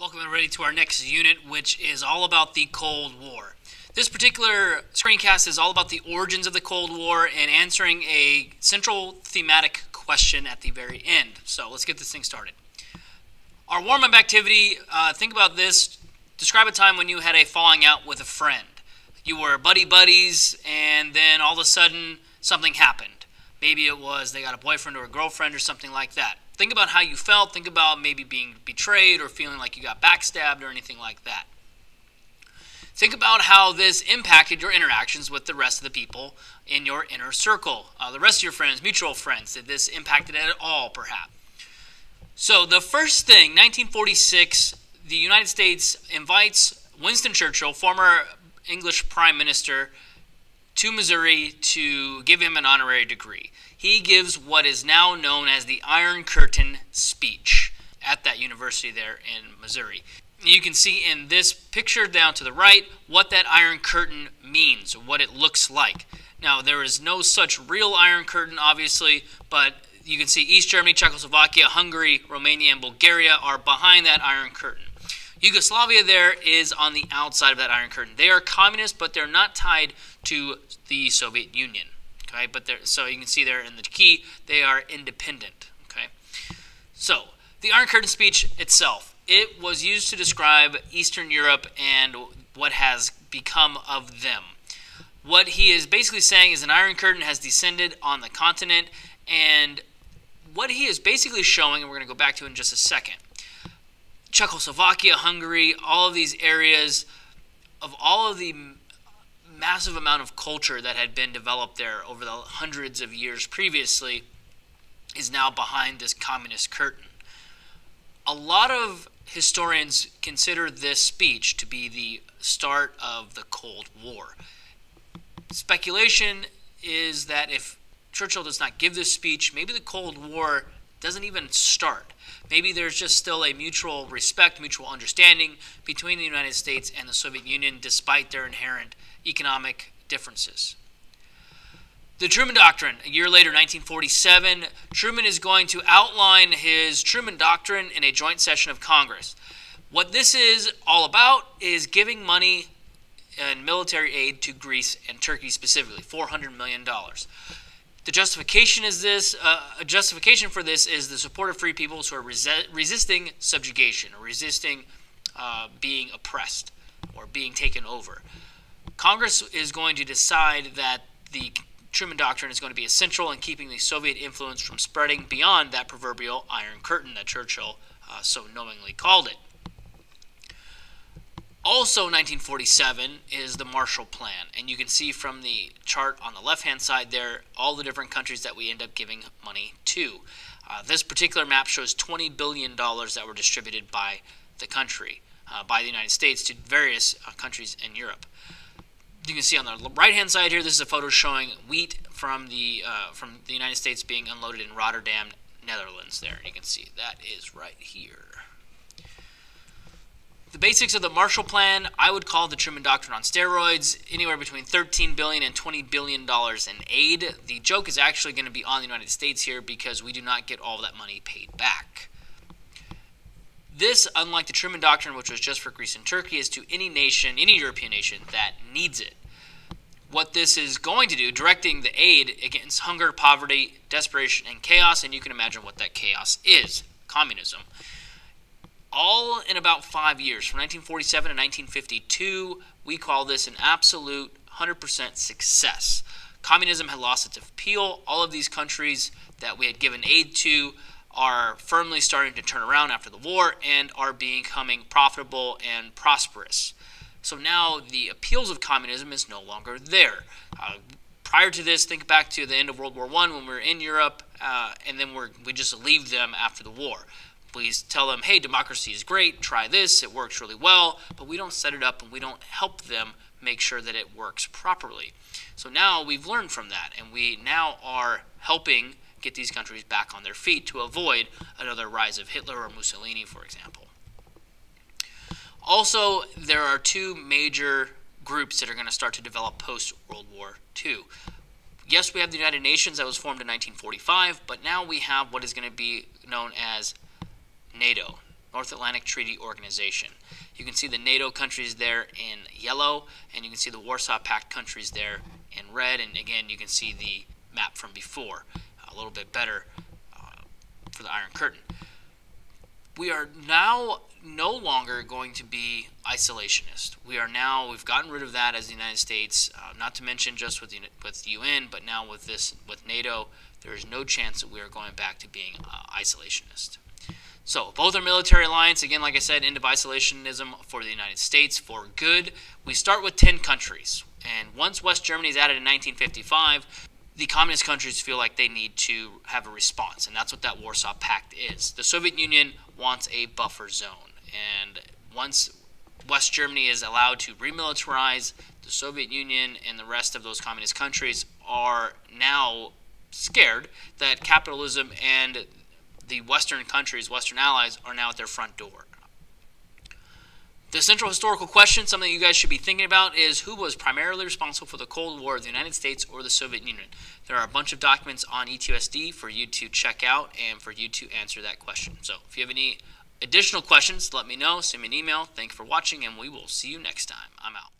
Welcome everybody to our next unit, which is all about the Cold War. This particular screencast is all about the origins of the Cold War and answering a central thematic question at the very end. So let's get this thing started. Our warm-up activity, think about this. Describe a time when you had a falling out with a friend. You were buddies, and then all of a sudden something happened. Maybe it was they got a boyfriend or a girlfriend or something like that. Think about how you felt. Think about maybe being betrayed or feeling like you got backstabbed or anything like that. Think about how this impacted your interactions with the rest of the people in your inner circle. The rest of your friends, mutual friends. Did this impact it at all, perhaps? So the first thing, 1946, the United States invites Winston Churchill, former English Prime Minister, to Missouri to give him an honorary degree. He gives what is now known as the Iron Curtain speech at that university there in Missouri. You can see in this picture down to the right what that Iron Curtain means, what it looks like. Now, there is no such real Iron Curtain, obviously, but you can see East Germany, Czechoslovakia, Hungary, Romania, and Bulgaria are behind that Iron Curtain. Yugoslavia there is on the outside of that Iron Curtain. They are communist, but they're not tied to the Soviet Union. Okay, but so you can see there in the key, they are independent. Okay, so the Iron Curtain speech itself, it was used to describe Eastern Europe and what has become of them. What he is basically saying is an Iron Curtain has descended on the continent, and what he is basically showing, and we're going to go back to it in just a second, Czechoslovakia, Hungary, all of these areas of all of the massive amount of culture that had been developed there over the hundreds of years previously is now behind this communist curtain. A lot of historians consider this speech to be the start of the Cold War. Speculation is that if Churchill does not give this speech, maybe the Cold War doesn't even start. Maybe there's just still a mutual respect, mutual understanding between the United States and the Soviet Union despite their inherent economic differences. The Truman Doctrine, a year later, 1947, Truman is going to outline his Truman Doctrine in a joint session of Congress. What this is all about is giving money and military aid to Greece and Turkey specifically, $400 million. The justification is this. A justification for this is the support of free peoples who are resisting subjugation or resisting being oppressed or being taken over. Congress is going to decide that the Truman Doctrine is going to be essential in keeping the Soviet influence from spreading beyond that proverbial Iron Curtain that Churchill so knowingly called it. Also, 1947 is the Marshall Plan, and you can see from the chart on the left-hand side there all the different countries that we end up giving money to. This particular map shows $20 billion that were distributed by the country, by the United States, to various countries in Europe. You can see on the right-hand side here, this is a photo showing wheat from the United States being unloaded in Rotterdam, Netherlands there. You can see that is right here. The basics of the Marshall Plan, I would call the Truman Doctrine on steroids, anywhere between $13 billion and $20 billion in aid. The joke is actually going to be on the United States here because we do not get all that money paid back. This, unlike the Truman Doctrine, which was just for Greece and Turkey, is to any nation, any European nation that needs it. What this is going to do, directing the aid against hunger, poverty, desperation, and chaos, and you can imagine what that chaos is, communism. All in about 5 years, from 1947 to 1952, we call this an absolute 100% success. Communism had lost its appeal. All of these countries that we had given aid to are firmly starting to turn around after the war and are becoming profitable and prosperous. So now the appeals of communism is no longer there. Prior to this, think back to the end of World War I when we were in Europe, and then we just leave them after the war. We tell them, hey, democracy is great, try this, it works really well, but we don't set it up and we don't help them make sure that it works properly. So now we've learned from that, and we now are helping get these countries back on their feet to avoid another rise of Hitler or Mussolini, for example. Also, there are two major groups that are going to start to develop post-World War II. Yes, we have the United Nations that was formed in 1945, but now we have what is going to be known as NATO, North Atlantic Treaty Organization. You can see the NATO countries there in yellow, and you can see the Warsaw Pact countries there in red, and again you can see the map from before, a little bit better for the Iron Curtain. We are now no longer going to be isolationist. We've gotten rid of that as the United States, not to mention just with the UN, but now with NATO, there is no chance that we are going back to being isolationist. So both are military alliance. Again, like I said, end of isolationism for the United States for good. We start with 10 countries, and once West Germany is added in 1955, the communist countries feel like they need to have a response, and that's what that Warsaw Pact is. The Soviet Union wants a buffer zone, and once West Germany is allowed to remilitarize, the Soviet Union and the rest of those communist countries are now scared that capitalism and the Western countries, Western allies, are now at their front door. The central historical question, something you guys should be thinking about, is who was primarily responsible for the Cold War, the United States or the Soviet Union? There are a bunch of documents on ETUSD for you to check out and for you to answer that question. So if you have any additional questions, let me know. Send me an email. Thank you for watching, and we will see you next time. I'm out.